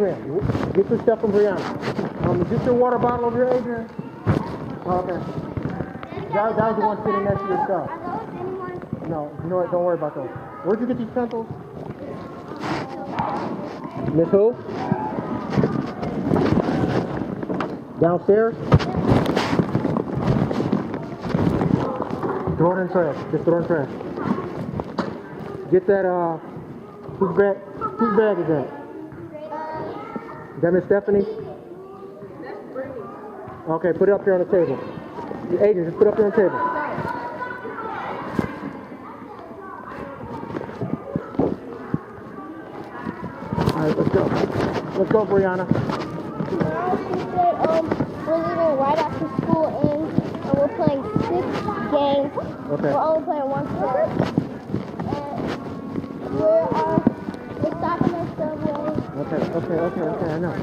Adrian, get your stuff from Brianna. Get your water bottle over here, Adrian. Oh, okay. That was the one sitting next to your stuff. No, you know what? Don't worry about those. Where'd you get these pencils? Miss who? Downstairs? Throw it in trash. Just throw it in trash. Get that, whose bag is that? Is that Miss Stephanie? Okay, put it up here on the table. Adrian, just put it up here on the table. Alright, let's go. Let's go, Brianna. We're leaving right after school and we're playing 6 games. Okay. We're only playing 1 sport. And we're stopping at Subway. Okay, I know.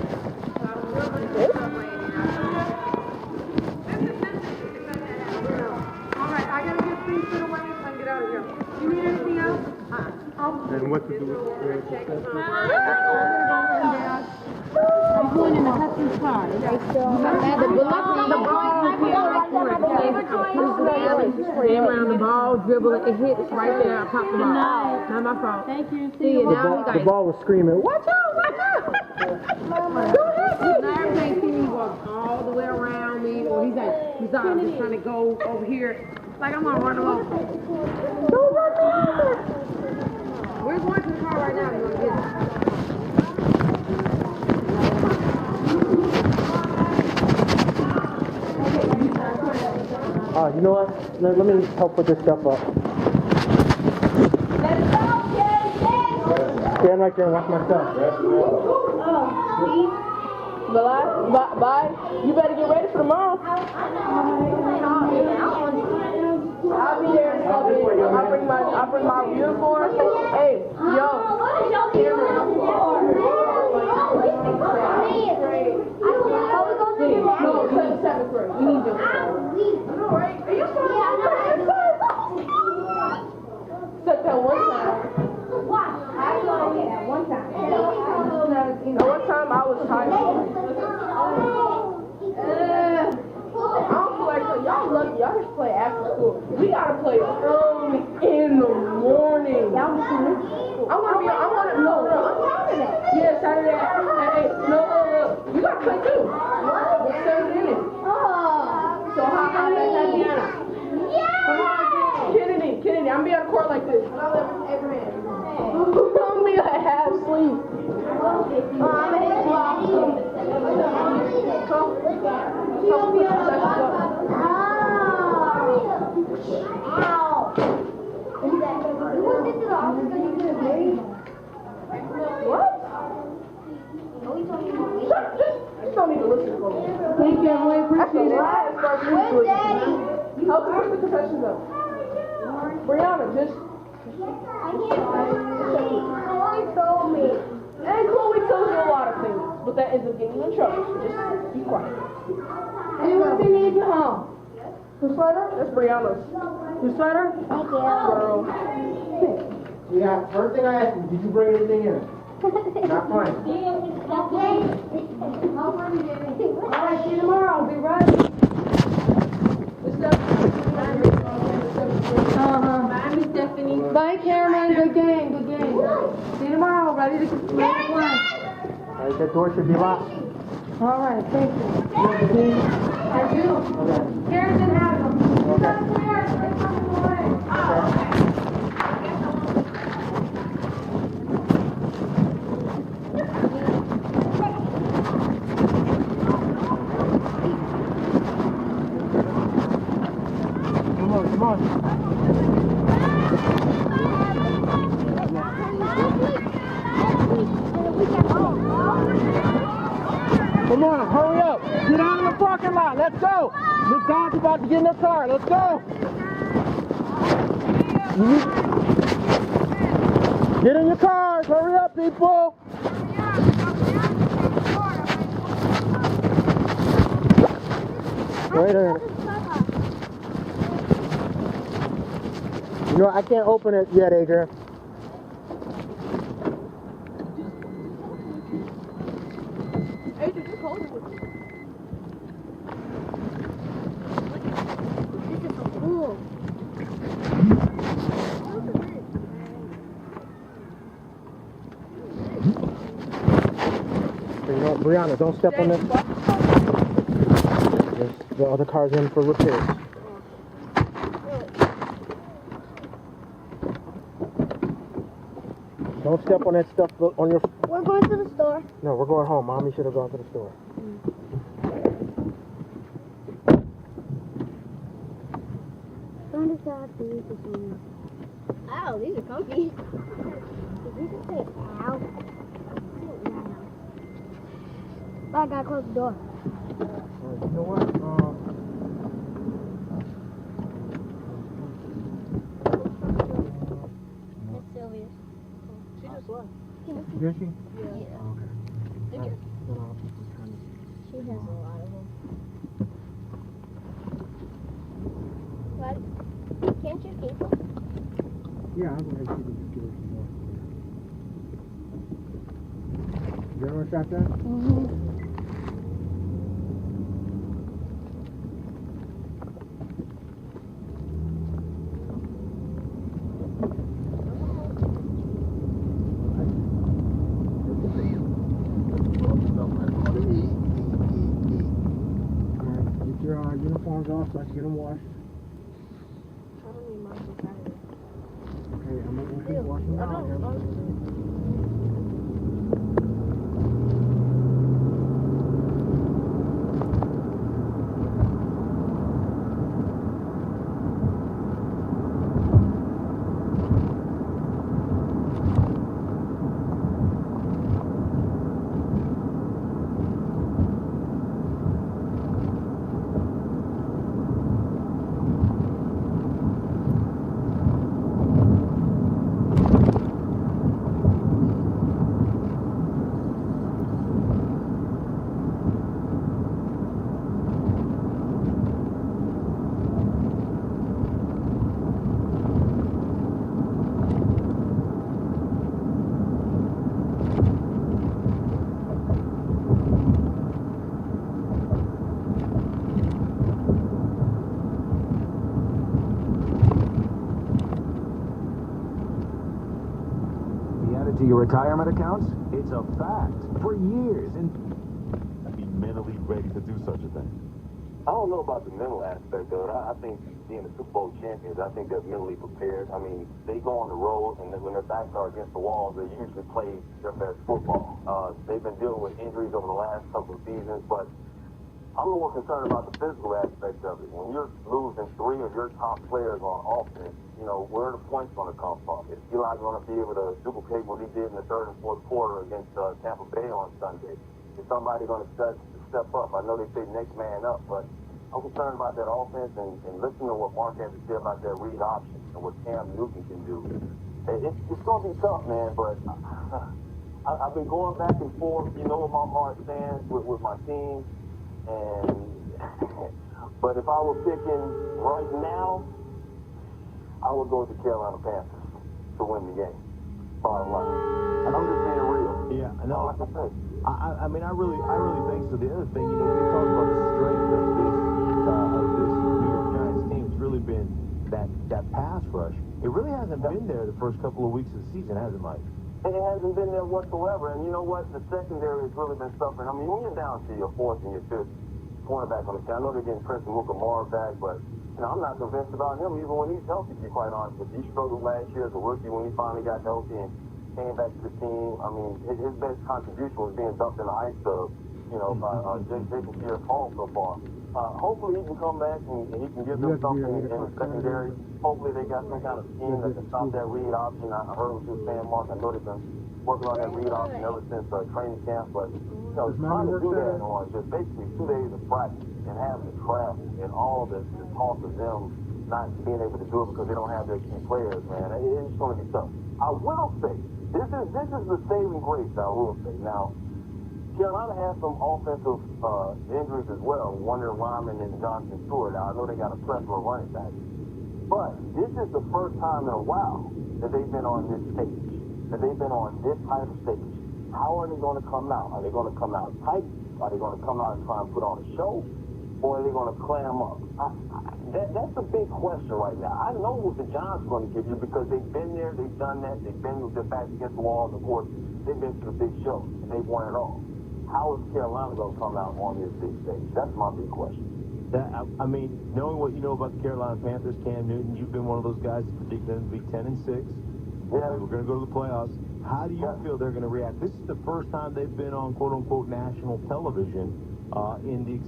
Alright, I gotta get things put away and get out of here. You need anything else? And what to do with I'm going in the husband's car. Stay around the ball, dribble it, hit it right there. I popped the ball. Not my fault. Thank you. See you now. the ball was screaming, watch out, watch out! Go ahead, Now everything he walks all the way around me, or he's like, I'm just trying to go over here. Like I'm gonna run him over. Don't run over! We're going to the car right now. We're gonna get it. You know what? Let me help put this stuff up. Stand right there and watch my stuff. Bye. You better get ready for tomorrow. I'll be there. I'll bring my uniform. Hey, yo. No, 7th grade. We need you. Alright. Are you except that one time. That one time I was tired. I don't feel like y'all lucky. Y'all just play after school. We gotta play early in the morning. I'm Saturday at 8. No. You gotta play too. 7 innings. So how about that, Tatiana? Come on, Kennedy. I'm be on the court like this. I'm be like half asleep. What? Just don't need to listen to me. Thank you, I really appreciate it. Where's Daddy? How can the confessions up? Brianna, just. Chloe told me. And Chloe tells you a lot of things, but that ends up getting you in trouble. So just be quiet. Anyone see me at your home? Whose sweater? That's Brianna's. Your sweater? Thank you. Girl. Yeah, first thing I asked you, did you bring anything in? Not fine. Alright, see you tomorrow. Be ready. Bye, Miss Stephanie. Bye, Cameron. Good game. See you tomorrow. Ready to play. Alright, that door should be locked. Alright, thank you. I do. Okay. Karen didn't have them. Okay. Come on. Come on, hurry up. Get out of the parking lot. Let's go. Miss Don's about to get in the car. Let's go. Get in your cars. Hurry up, people. Wait a minute. You know, I can't open it yet, Adrian. Brianna, don't step on this. The other car's in for repairs. Don't step on that stuff on your... We're going to the store. No, we're going home. Mommy should have gone to the store. Ow, these are comfy. Did you just say ow? I gotta close the door. You know what? That's Sylvia's. She just left. Did she? Yeah. Okay. She has a lot of them. What? Can't you keep them? Yeah, I'm going to give her some more. You ever shot that? Mm-hmm. Get your uniforms off so I can get them washed. I don't need mine for Saturday. Okay, I'm going to wash them now. To your retirement accounts? It's a fact. For years. And be mentally ready to do such a thing. I don't know about the mental aspect of it. I think being the Super Bowl champions, I think they're mentally prepared. I mean, they go on the road, and when their backs are against the walls, they usually play their best football. They've been dealing with injuries over the last couple of seasons, but I'm more concerned about the physical aspect of it. When you're losing three of your top players on offense, you know, where are the points going to come from? Is Eli going to be able to duplicate what he did in the third and fourth quarter against Tampa Bay on Sunday? Is somebody going to step up? I know they say next man up, but I'm concerned about that offense and listening to what Mark had to say about that read option and what Cam Newton can do. It's going to be tough, man, but I've been going back and forth, you know, where my heart stands with my team. But if I were picking right now, I would go with the Carolina Panthers to win the game. Bottom line. And I'm just being real. yeah, I know. Like I said. I mean, I really think so. The other thing, you know, you talk about the strength of this New York Giants team. It's really been that pass rush. It really hasn't been there the first couple of weeks of the season, has it, Mike? It hasn't been there whatsoever. And you know what? The secondary has really been suffering. I mean, when you're down to your fourth and your fifth cornerback on the team, I know they're getting Preston Mukamara back, but you know, I'm not convinced about him even when he's healthy, to be quite honest with you. He struggled last year as a rookie when he finally got healthy and came back to the team. I mean, his best contribution was being dumped in the ice tub, you know, by Jason Pierre-Paul so far. Hopefully he can come back and he can give them something in the secondary. Hopefully they got some kind of scheme that can stop that read option. I heard what you were saying, Mark. I know they've been working on that read option ever since training camp, but you know, trying to do that on just basically 2 days of practice and having to travel and all the talk of them not being able to do it because they don't have their key players, man. It's going to be tough. I will say, this is the saving grace, I will say. Now, Carolina has some offensive injuries as well. Wonder Lyman and Johnson Stewart. Now, I know they got a plethora of running backs. But this is the first time in a while that they've been on this stage, that they've been on this type of stage. How are they going to come out? Are they going to come out tight? Are they going to come out and try and put on a show? Or are they going to clam up? That's a big question right now. I know what the Giants are going to give you because they've been there, they've done that, they've been with their backs against the walls. Of course, they've been to the big show, and they've won it all. how is Carolina going to come out on this big stage? That's my big question. I mean, knowing what you know about the Carolina Panthers, Cam Newton, you've been one of those guys that predicted them to be 10-6. Yeah. We're going to go to the playoffs. How do you feel they're going to react? This is the first time they've been on quote-unquote national television in the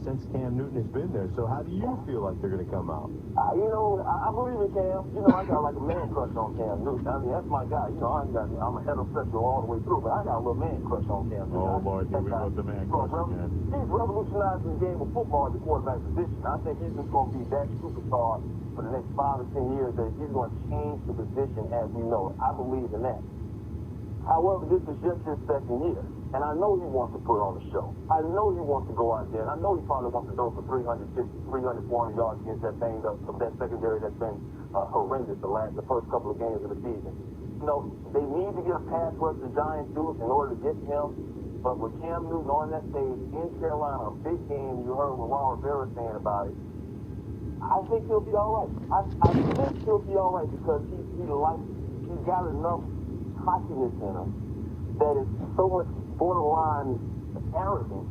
since Cam Newton has been there. So how do you feel like they're going to come out? You know, I believe in Cam. You know, I got like a man crush on Cam Newton. I mean, that's my guy. You know, I'm a heterosexual all the way through, but I got a little man crush on Cam Newton. Oh, Lord, here we go with the man crush again. He's revolutionizing the game of football at the quarterback position. I think he's just going to be that superstar for the next 5 or 10 years, that he's going to change the position as we know it. I believe in that. However, this is just his second year, and I know he wants to put on a show. I know he wants to go out there, and I know he probably wants to throw for 350, 300, 400 yards against that banged up, that secondary that's been horrendous the first couple of games of the season. You know, they need to get a pass rush the Giants do in order to get him, but with Cam Newton on that stage in Carolina, a big game, you heard what Ron Rivera saying about it, I think he'll be all right. I think he'll be all right because he's got enough cockiness in him that is so much borderline arrogant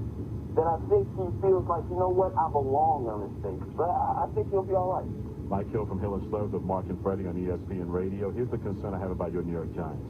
that I think he feels like, you know what, I belong on this stage. But I think he'll be all right. Mike Hill from Hill and Slurs with Mark and Freddie on ESPN Radio. Here's the concern I have about your New York Giants.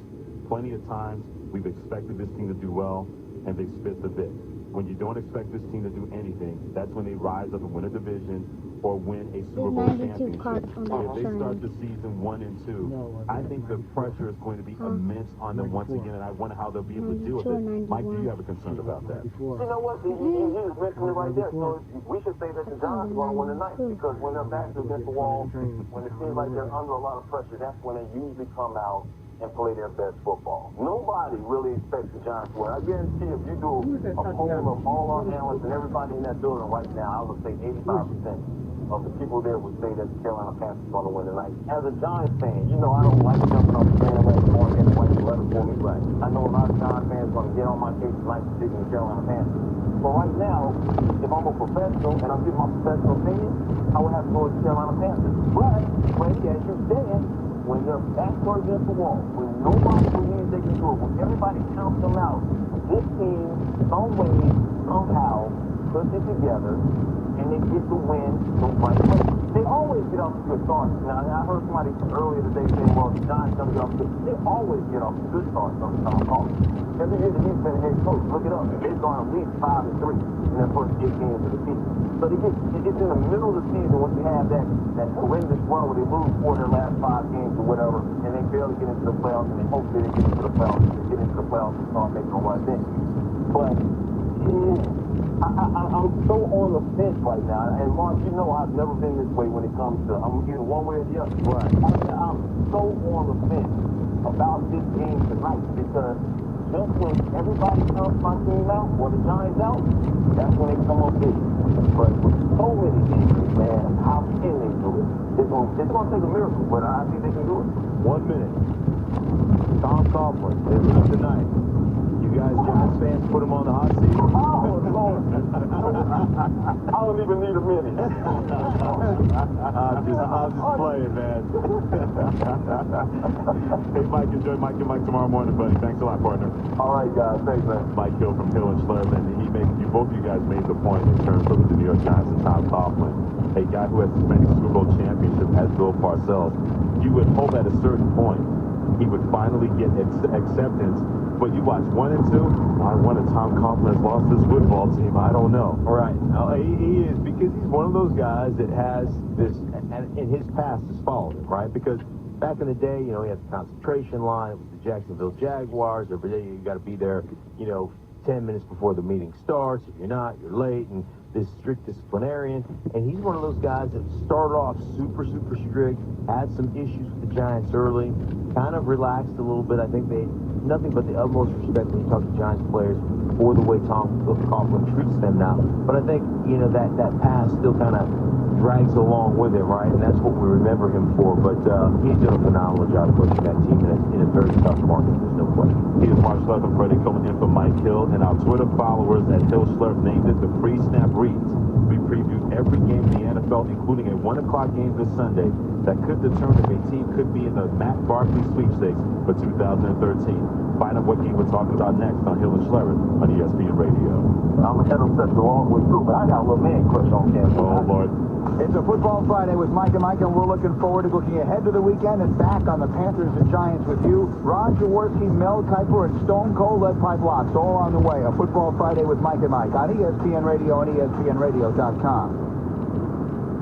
Plenty of times we've expected this team to do well, and they spit the bit. When you don't expect this team to do anything, that's when they rise up and win a division or win a Super Bowl championship. If they start the season 1 and 2, I think the pressure is going to be immense on them once again, and I wonder how they'll be able to deal with it. Mike, do you have a concern about that? You know what? You just mentioned it right there. So we should say that the Giants are going to win tonight, because when their backs are against the wall, when it seems like they're under a lot of pressure, that's when they usually come out and play their best football. Nobody really expects the Giants to win. I guarantee if you do a poll of all our analysts and everybody in that building right now, I would say 85% of the people there would say that the Carolina Panthers are going to win tonight. As a Giants fan, you know I don't like jumping off the bandwagon or getting white letter for me. Right. I know a lot of Giants fans are going to get on my case tonight for picking the Carolina Panthers. But right now, if I'm a professional and I'm giving my professional opinion, I would have to go with the Carolina Panthers. But, Freddie, as you're saying, when they're back towards against the wall, when nobody believes they can do it, when everybody counts them out, this team, some way, somehow, puts it together, and they get the win the right way. They always get off to good starts. Now, I heard somebody earlier today saying, well, the Giants don't get off to good. They always get off to good starts on the Tom Collins. Every year that he's been a head coach, look it up. They've gone at least 5-3 in their first 8 games of the season. So it's in the middle of the season when you have that horrendous run where they lose 4 of their last 5 games or whatever, and they barely get into the playoffs, and they hope they get into the playoffs, and they get into the playoffs and start making a run then. But I'm so on the fence right now, and Mark, you know I've never been this way when it comes to, I'm either one way or the other. Right. I'm so on the fence about this game tonight, because just when everybody counts my team out, or the Giants out, that's when they come up big. But with so many games, man, how can they do it? It's gonna take a miracle, but I think they can do it. 1 minute. Tom Coughlin, tonight. You guys, Giants fans, put him on the hot seat. Oh, Lord. I don't even need a minute. I'm just playing, man. Hey, Mike, enjoy Mike and Mike tomorrow morning, buddy. Thanks a lot, partner. All right, guys. Thanks, man. Mike Hill from Hill and Slurs, and both of you guys made the point in terms of the New York Giants and Tom Coughlin, a guy who has as many Super Bowl championships as Bill Parcells. You would hope at a certain point he would finally get acceptance. But you watch 1 and 2. I wonder Tom Coughlin has lost his football team. I don't know. Right. He is, because he's one of those guys that has this, and his past has followed him, right? Because back in the day, he had the concentration line with the Jacksonville Jaguars. Every day you got to be there, 10 minutes before the meeting starts. If you're not, you're late, and this strict disciplinarian. And he's one of those guys that started off super, super strict, had some issues with the Giants early, kind of relaxed a little bit. I think they nothing but the utmost respect when you talk to Giants players for the way Tom Coughlin treats them now. But I think, that past still kind of drags along with him, right? And that's what we remember him for. But he's doing a phenomenal job coaching that team in a very tough market. There's no question. He is Mark Slurf and Freddie coming in for Mike Hill, and our Twitter followers at Hill Slurf named it the Pre-Snap Reads. We preview every game in the NFL, including a 1 o'clock game this Sunday that could determine if a team could be in the Matt Barkley sweepstakes for 2013. Find out what Dean was talking about next on Hill and Schlereth on ESPN Radio. I'm a heterosexual all the way through, but I got a little man crush on Kansas. Oh, Lord. It's a Football Friday with Mike and Mike, and we're looking forward to looking ahead to the weekend and back on the Panthers and Giants with you. Ron Jaworski, Mel Kiper, and Stone Cold Lead Pipe Locks all on the way. A Football Friday with Mike and Mike on ESPN Radio and ESPNRadio.com.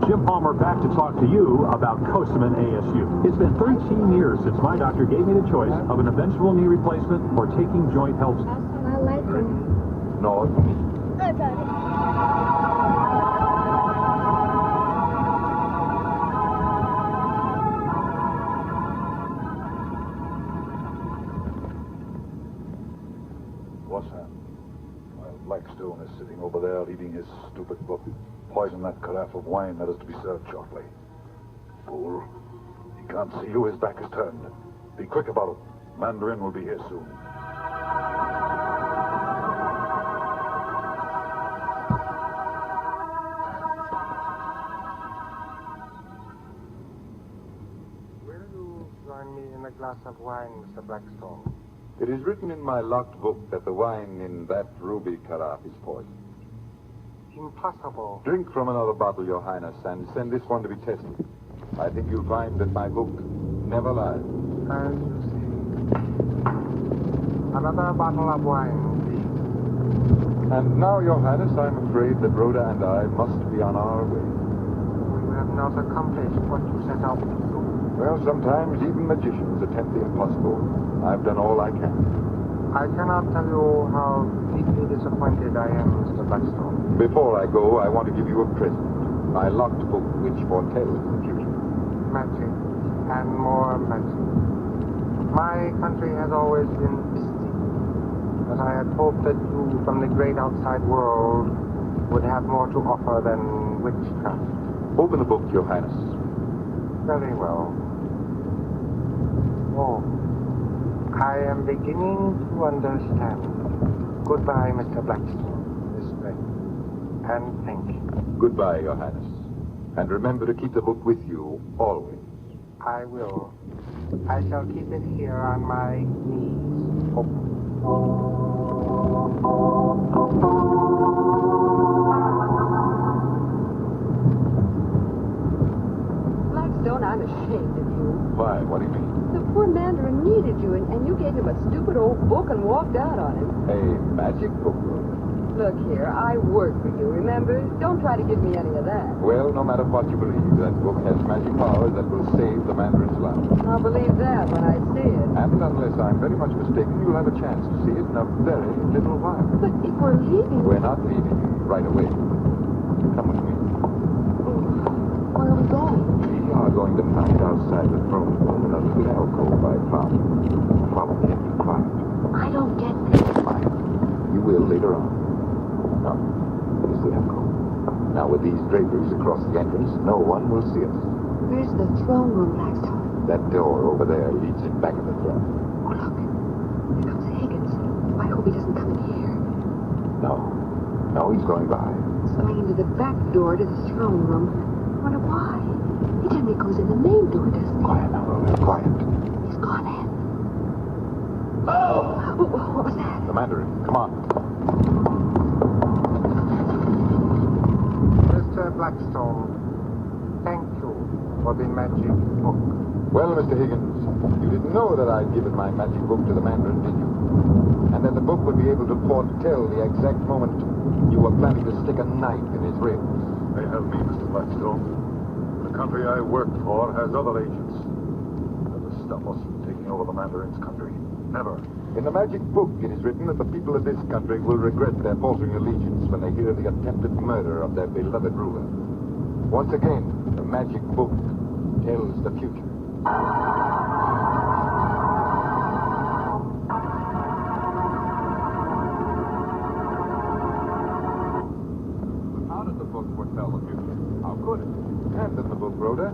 Jim Palmer back to talk to you about Cosamin ASU. It's been 13 years since my doctor gave me the choice of an eventual knee replacement or taking joint health. I like them. No, What's that? Well, Blackstone is sitting over there reading his stupid book. Poison that carafe of wine that is to be served shortly. Fool. He can't see you, his back is turned. Be quick about it. Mandarin will be here soon. Will you join me in a glass of wine, Mr. Blackstone? It is written in my locked book that the wine in that ruby carafe is poison. Impossible. Drink from another bottle, Your Highness, and send this one to be tested. I think you'll find that my book never lies. As you see. Another bottle of wine, please. And now, Your Highness, I'm afraid that Rhoda and I must be on our way. You have not accomplished what you set out to do. Well, sometimes even magicians attempt the impossible. I've done all I can. I cannot tell you how deeply disappointed I am, Mr. Blackstone. Before I go, I want to give you a present. My locked book which foretells the future. Magic and more magic. My country has always been mystic, but I had hoped that you from the great outside world would have more to offer than witchcraft. Open the book, Your Highness. Very well. Oh, I am beginning to understand. Goodbye, Mr. Blackstone. This way. And thank you. Goodbye, Your Highness. And remember to keep the book with you, always. I will. I shall keep it here on my knees. Open. Blackstone, I'm ashamed of you. Why? What do you mean? The poor Mandarin needed you, and you gave him a stupid old book and walked out on him. A magic book, Rhoda. Look here, I work for you, remember? Don't try to give me any of that. Well, no matter what you believe, that book has magic powers that will save the Mandarin's life. I'll believe that when I see it. And unless I'm very much mistaken, you'll have a chance to see it in a very little while. But if we're leaving... We're not leaving right away. Come with me. Where are we going? We are going to find outside the throne room in a little alcove I found. Follow me and be quiet. I don't get this. Quiet. You will later on. Now, here's the alcove. Now, with these draperies across the entrance, no one will see us. Where's the throne room, Blackstone? That door over there leads it back of the throne. Oh, look. Here comes Higgins. I hope he doesn't come in here. No. No, he's going by. He's going into the back door to the throne room. I wonder why. He generally goes in the main door, doesn't he? Quiet now, Rhoda. Quiet. He's gone in. Oh! What was that? The Mandarin. Come on. Mr. Blackstone, thank you for the magic book. Well, Mr. Higgins, you didn't know that I'd given my magic book to the Mandarin, did you? And that the book would be able to foretell the exact moment you were planning to stick a knife in his ribs. They have me, Mr. Blackstone. The country I work for has other agents. Never stop us from taking over the Mandarin's country. Never. In the magic book, it is written that the people of this country will regret their faltering allegiance when they hear the attempted murder of their beloved ruler. Once again, the magic book tells the future. How does the book foretell the future? How could it? Hand in the book, Rhoda.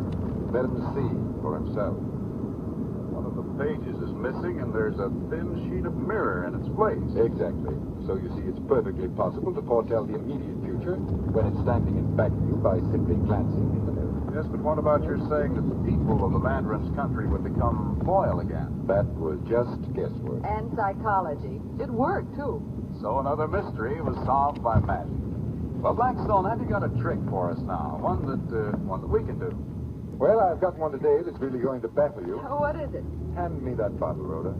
Let him see for himself. One of the pages is missing, and there's a thin sheet of mirror in its place. Exactly. So you see, it's perfectly possible to foretell the immediate future when it's standing in back of you by simply glancing in the mirror. Yes, but what about your saying that the people of the Mandarin's country would become loyal again? That was just guesswork. And psychology. It worked, too. So another mystery was solved by magic. Well, Blackstone, have you got a trick for us now? One that we can do. Well, I've got one today that's really going to baffle you. Oh, what is it? Hand me that bottle, Rhoda.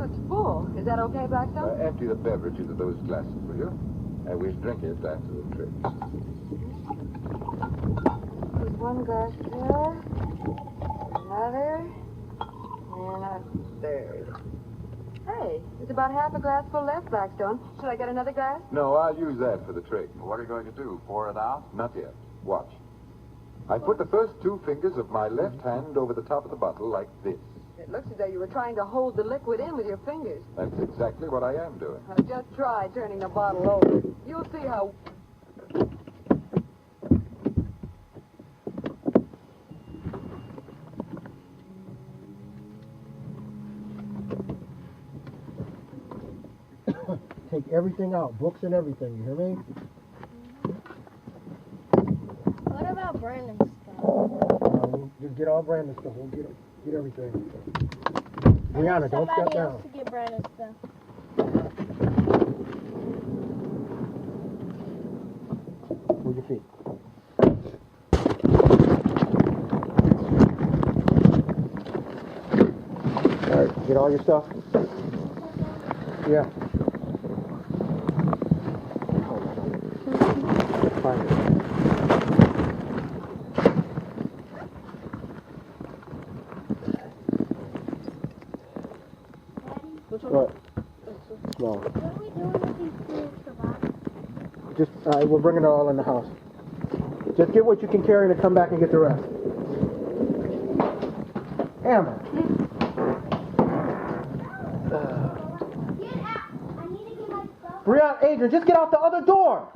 It's full. Is that okay, Blackstone? Empty the beverage into those glasses, will you? And we'll drink it after the trick. There's one glass there, another, and a third. Hey, there's about half a glass full left, Blackstone. Should I get another glass? No, I'll use that for the trick. What are you going to do? Pour it out? Not yet. Watch. I put the first two fingers of my left hand over the top of the bottle like this. It looks as though you were trying to hold the liquid in with your fingers. That's exactly what I am doing. Now, just try turning the bottle over. You'll see how... Take everything out, books and everything, you hear me? What about Brandon's stuff? Just get all Brandon's stuff. We'll get everything. Brianna, don't step Somebody down. else to get Brandon's stuff. Move your feet. All right, get all your stuff. Yeah. Fine. What? No. What are we doing with these fruits about? Just, we're bringing it all in the house. Just get what you can carry and come back and get the rest. Amber. Get out! I need to get my stuff. Brianna, Adrian, just get out the other door.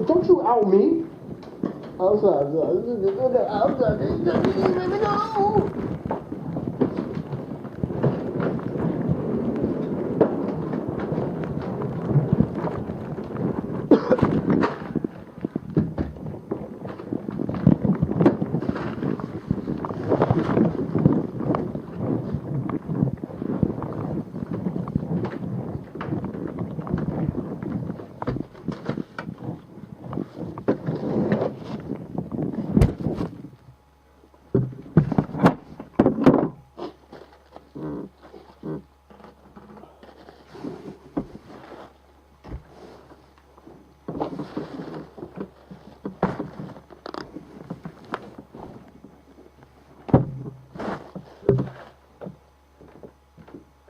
Don't you out me. I'm sorry. I'm sorry. No.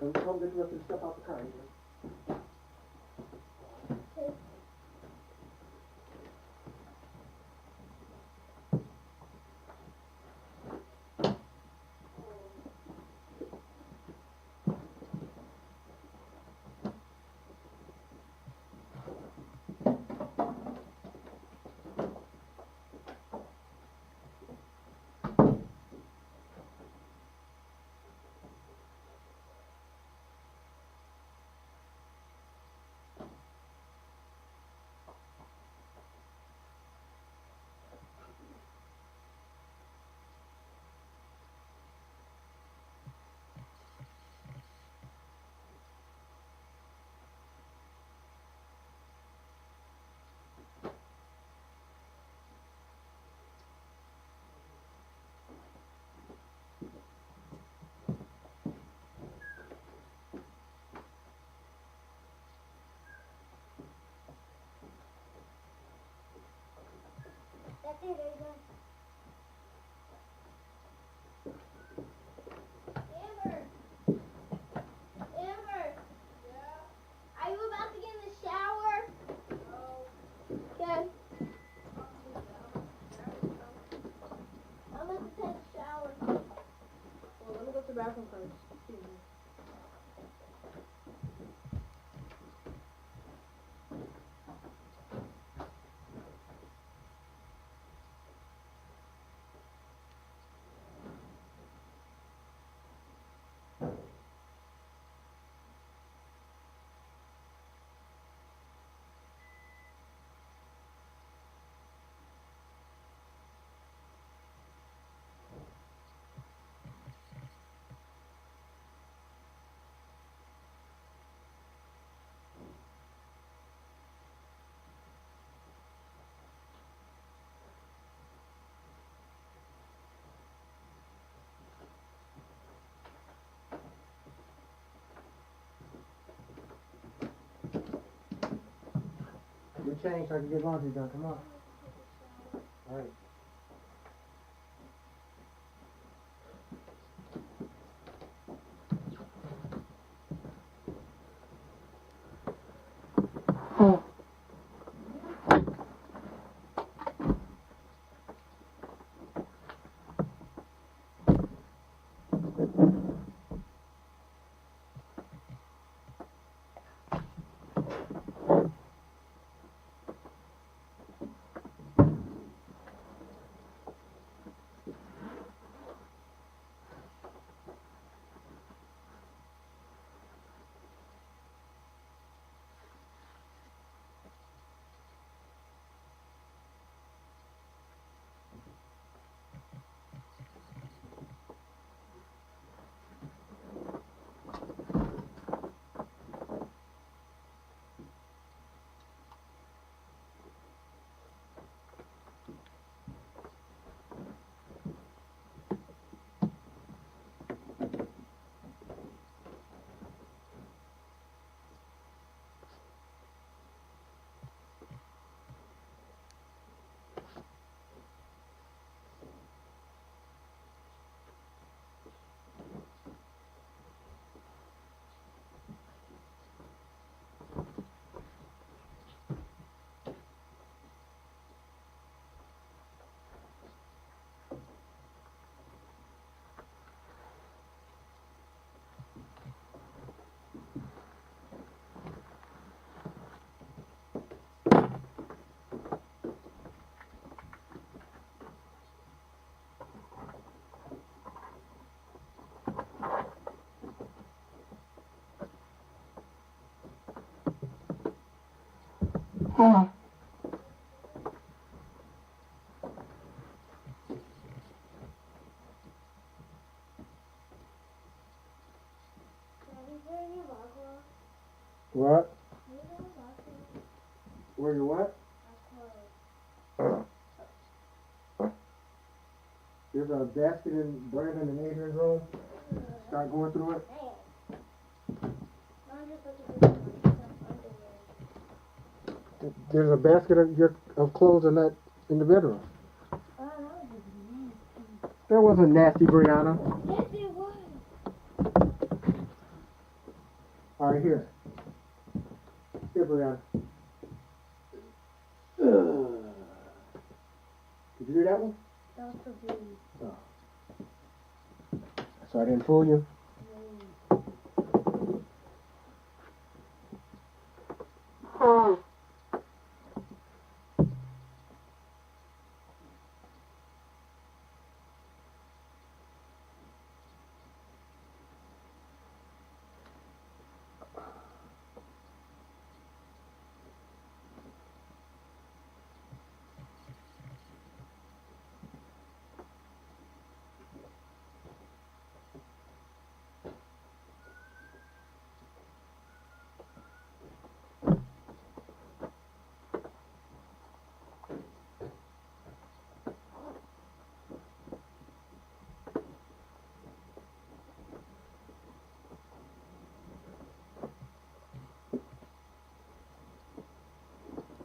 Come get the rest of the stuff out the car. That's it, Adrian. Amber. Amber. Yeah? Are you about to get in the shower? No. Okay. I'm about to take a shower. Well, let me go to the bathroom first. Excuse me. change so I can get laundry done. Come on. All right. What? Where you what? There's a basket in Brandon and Adrian's room. Start going through it. There's a basket of clothes in the bedroom. That wasn't nasty, Brianna. Yes, it was. All right, here. Here, Brianna. Did you do that one? That was for baby. Oh. So I didn't fool you? No.